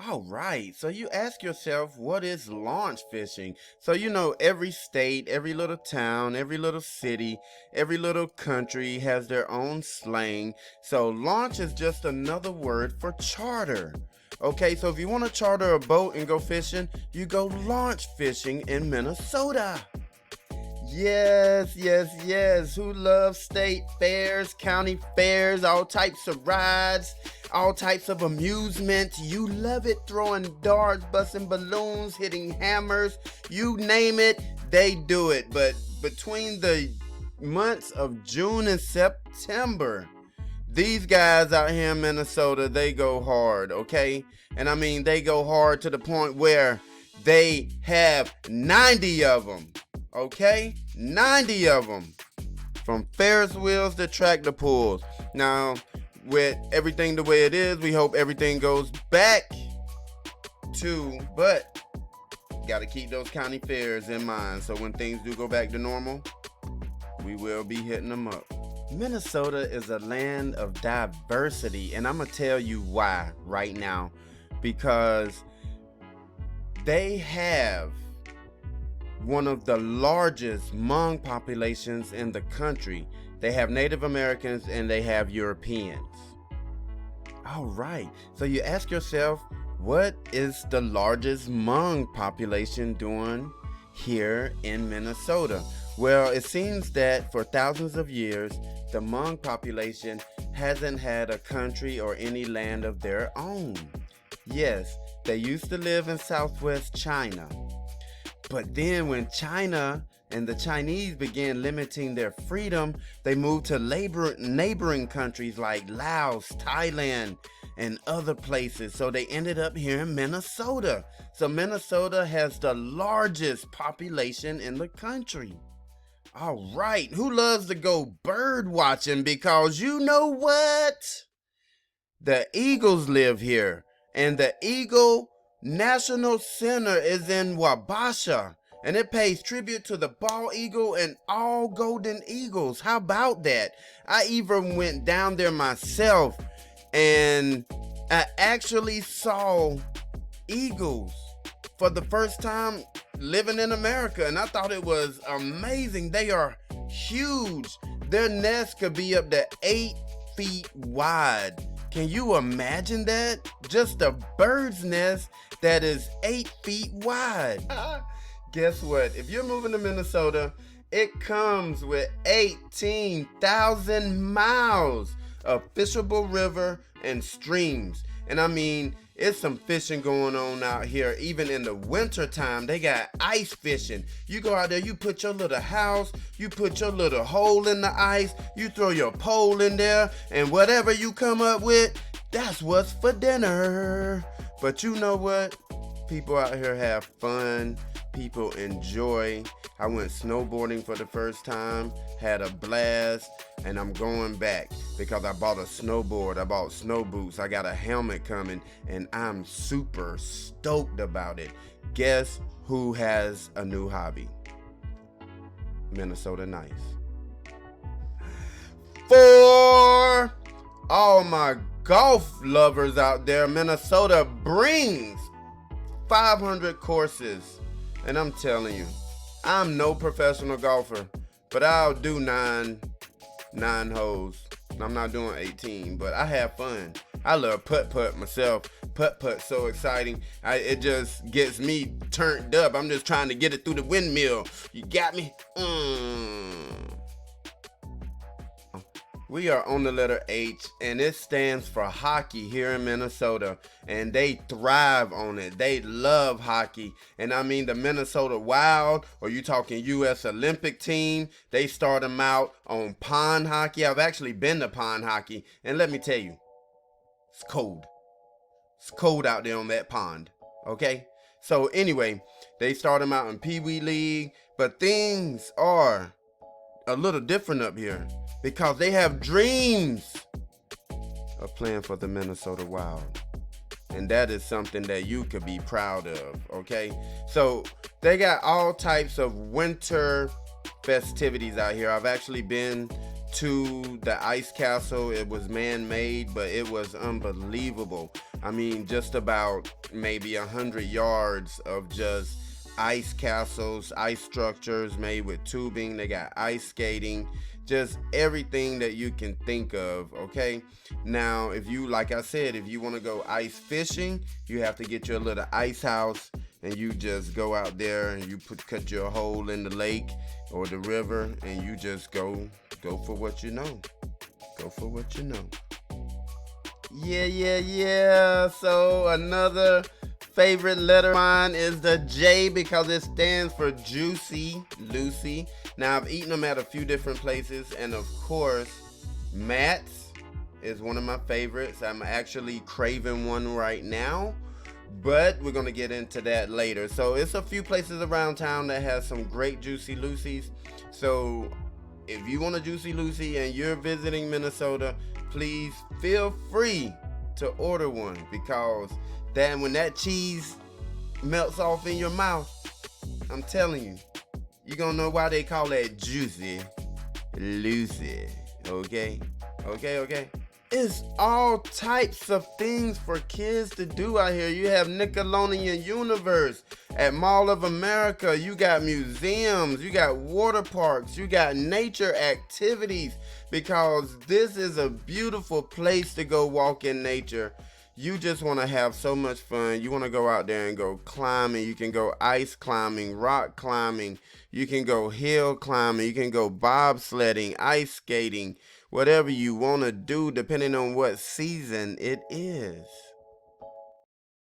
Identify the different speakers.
Speaker 1: All right, so you ask yourself, what is launch fishing? So, every state, every little town, every little city, every little country has their own slang. So, launch is just another word for charter. Okay, so if you want to charter a boat and go fishing, you go launch fishing in Minnesota. Yes, yes, yes. Who loves state fairs, county fairs, all types of rides, all types of amusement? You love it, throwing darts, busting balloons, hitting hammers, you name it, they do it. But between the months of June and September, these guys out here in Minnesota, they go hard, okay? And I mean, they go hard to the point where they have 90 of them. Okay, 90 of them, from Ferris wheels to tractor pulls. Now, with everything the way it is, we hope everything goes back to, but got to keep those county fairs in mind. So when things do go back to normal, we will be hitting them up. Minnesota is a land of diversity, and I'm going to tell you why right now. Because they have one of the largest Hmong populations in the country. They have Native Americans and they have Europeans. All right, so you ask yourself, what is the largest Hmong population doing here in Minnesota? Well, it seems that for thousands of years, the Hmong population hasn't had a country or any land of their own. Yes, they used to live in southwest China. But then when China and the Chinese began limiting their freedom, they moved to neighboring countries like Laos, Thailand, and other places. So they ended up here in Minnesota. So Minnesota has the largest population in the country. All right, who loves to go bird watching? Because you know what? The eagles live here, and the Eagle National Center is in Wabasha, and it pays tribute to the bald eagle and all golden eagles. How about that? I even went down there myself, and I actually saw eagles for the first time living in America, and I thought it was amazing. They are huge. Their nest could be up to 8 feet wide. Can you imagine that? Just a bird's nest that is 8 feet wide. Guess what? If you're moving to Minnesota, it comes with 18,000 miles of fishable river and streams. And I mean, it's some fishing going on out here. Even in the winter time, they got ice fishing. You go out there, you put your little house, you put your little hole in the ice, you throw your pole in there, and whatever you come up with, that's what's for dinner. But you know what? People out here have fun. People enjoy. I went snowboarding for the first time, had a blast, and I'm going back because I bought a snowboard, I bought snow boots, I got a helmet coming, and I'm super stoked about it. Guess who has a new hobby? Minnesota Nice. For all my golf lovers out there, Minnesota brings 500 courses. And I'm telling you, I'm no professional golfer, but I'll do nine holes. I'm not doing 18, but I have fun. I love putt-putt myself. Putt-putt so exciting. It just gets me turned up. I'm just trying to get it through the windmill. You got me? We are on the letter H, and it stands for hockey here in Minnesota, and they thrive on it. They love hockey, and I mean the Minnesota Wild, or you talking U.S. Olympic team, they start them out on pond hockey. I've actually been to pond hockey, and let me tell you, it's cold. It's cold out there on that pond, okay? So anyway, they start them out in Pee Wee League, but things are a little different up here because they have dreams of playing for the Minnesota Wild. And that is something that you could be proud of, okay? So they got all types of winter festivities out here. I've actually been to the ice castle. It was man-made, but it was unbelievable. I mean, just about maybe 100 yards of just ice castles, ice structures made with tubing. They got ice skating, just everything that you can think of. Okay. Now, if you, like I said, if you want to go ice fishing, you have to get your little ice house and you just go out there and you cut your hole in the lake or the river and you just go for what you know. Go for what you know. Yeah. So another favorite letter of mine is the J because it stands for Juicy Lucy. Now I've eaten them at a few different places, and of course, Matt's is one of my favorites. I'm actually craving one right now, but we're gonna get into that later. So it's a few places around town that has some great Juicy Lucy's. So if you want a Juicy Lucy and you're visiting Minnesota, please feel free to order one, because then when that cheese melts off in your mouth, I'm telling you, you're gonna know why they call that Juicy Lucy. Okay? It's all types of things for kids to do out here. You have Nickelodeon Universe at Mall of America. You got museums, you got water parks, you got nature activities, because this is a beautiful place to go walk in nature. You just want to have so much fun. You want to go out there and go climbing. You can go ice climbing, rock climbing. You can go hill climbing. You can go bobsledding, ice skating, whatever you want to do depending on what season it is.